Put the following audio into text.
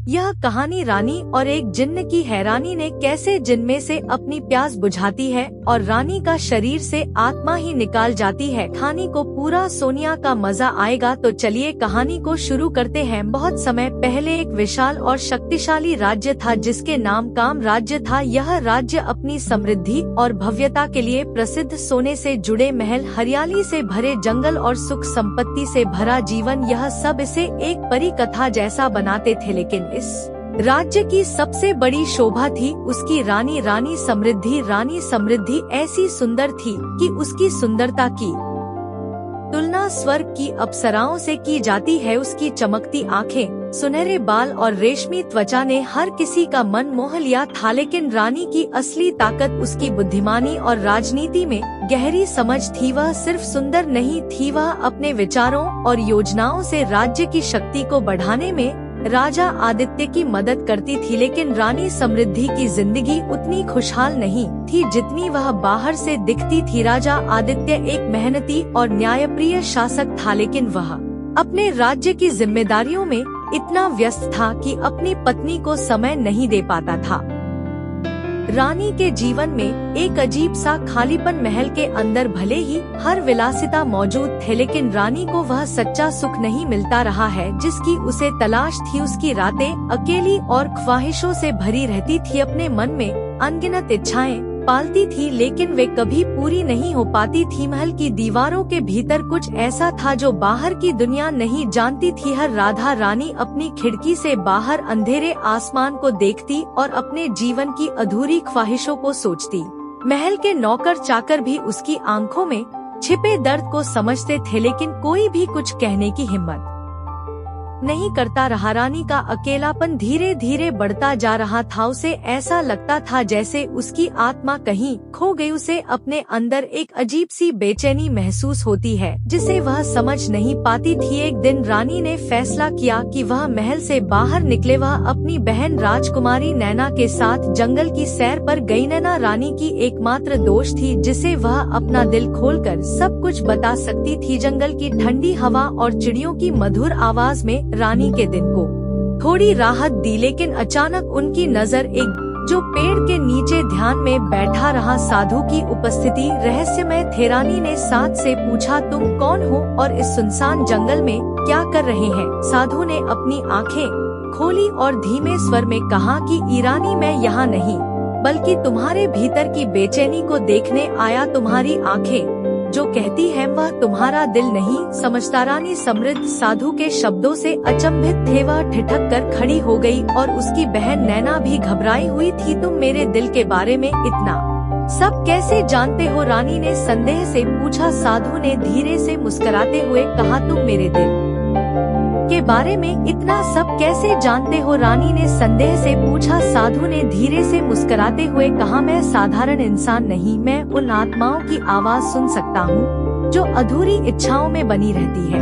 यह कहानी रानी और एक जिन्न की है। रानी ने कैसे जिन्न में से अपनी प्यास बुझाती है और रानी का शरीर से आत्मा ही निकाल जाती है। कहानी को पूरा सोनिया का मजा आएगा, तो चलिए कहानी को शुरू करते हैं। बहुत समय पहले एक विशाल और शक्तिशाली राज्य था जिसके नाम काम राज्य था। यह राज्य अपनी समृद्धि और भव्यता के लिए प्रसिद्ध, सोने से जुड़े महल, हरियाली से भरे जंगल और सुख संपत्ति से भरा जीवन, यह सब इसे एक परी कथा जैसा बनाते थे। लेकिन इस राज्य की सबसे बड़ी शोभा थी उसकी रानी। रानी समृद्धि ऐसी सुंदर थी कि उसकी सुंदरता की तुलना स्वर्ग की अप्सराओं से की जाती है। उसकी चमकती आंखें, सुनहरे बाल और रेशमी त्वचा ने हर किसी का मन मोह लिया था। लेकिन रानी की असली ताकत उसकी बुद्धिमानी और राजनीति में गहरी समझ थी। वह सिर्फ सुंदर नहीं थी, वह अपने विचारों और योजनाओं से राज्य की शक्ति को बढ़ाने में राजा आदित्य की मदद करती थी। लेकिन रानी समृद्धि की जिंदगी उतनी खुशहाल नहीं थी जितनी वह बाहर से दिखती थी। राजा आदित्य एक मेहनती और न्यायप्रिय शासक था, लेकिन वह अपने राज्य की जिम्मेदारियों में इतना व्यस्त था कि अपनी पत्नी को समय नहीं दे पाता था। रानी के जीवन में एक अजीब सा खालीपन, महल के अंदर भले ही हर विलासिता मौजूद थे, लेकिन रानी को वह सच्चा सुख नहीं मिलता रहा है जिसकी उसे तलाश थी। उसकी रातें अकेली और ख्वाहिशों से भरी रहती थी। अपने मन में अनगिनत इच्छाएं पालती थी, लेकिन वे कभी पूरी नहीं हो पाती थी। महल की दीवारों के भीतर कुछ ऐसा था जो बाहर की दुनिया नहीं जानती थी। हर रानी अपनी खिड़की से बाहर अंधेरे आसमान को देखती और अपने जीवन की अधूरी ख्वाहिशों को सोचती। महल के नौकर चाकर भी उसकी आंखों में छिपे दर्द को समझते थे, लेकिन कोई भी कुछ कहने की हिम्मत नहीं करता रहा। रानी का अकेलापन धीरे धीरे बढ़ता जा रहा था। उसे ऐसा लगता था जैसे उसकी आत्मा कहीं खो गई। उसे अपने अंदर एक अजीब सी बेचैनी महसूस होती है जिसे वह समझ नहीं पाती थी। एक दिन रानी ने फैसला किया कि वह महल से बाहर निकले। वह अपनी बहन राजकुमारी नैना के साथ जंगल की सैर पर गई। नैना रानी की एकमात्र दोस्त थी जिसे वह अपना दिल खोलकर सब कुछ बता सकती थी। जंगल की ठंडी हवा और चिड़ियों की मधुर आवाज में रानी के दिन को थोड़ी राहत दी, लेकिन अचानक उनकी नजर एक जो पेड़ के नीचे ध्यान में बैठा रहा साधु की उपस्थिति रहस्यमय थे। रानी ने साथ से पूछा, तुम कौन हो और इस सुनसान जंगल में क्या कर रहे हैं? साधु ने अपनी आंखें खोली और धीमे स्वर में कहा कि ईरानी, मैं यहाँ नहीं बल्कि तुम्हारे भीतर की बेचैनी को देखने आया। तुम्हारी आंखें जो कहती है वह तुम्हारा दिल नहीं समझता। रानी समृद्ध साधु के शब्दों से अचंभित थे। वह ठिठक कर खड़ी हो गई और उसकी बहन नैना भी घबराई हुई थी। तुम मेरे दिल के बारे में इतना सब कैसे जानते हो? रानी ने संदेह से पूछा। साधु ने धीरे से मुस्कुराते हुए कहा, तुम मेरे दिल के बारे में इतना सब कैसे जानते हो? रानी ने संदेह से पूछा। साधु ने धीरे से मुस्कुराते हुए कहा, मैं साधारण इंसान नहीं, मैं उन आत्माओं की आवाज सुन सकता हूँ जो अधूरी इच्छाओं में बनी रहती है।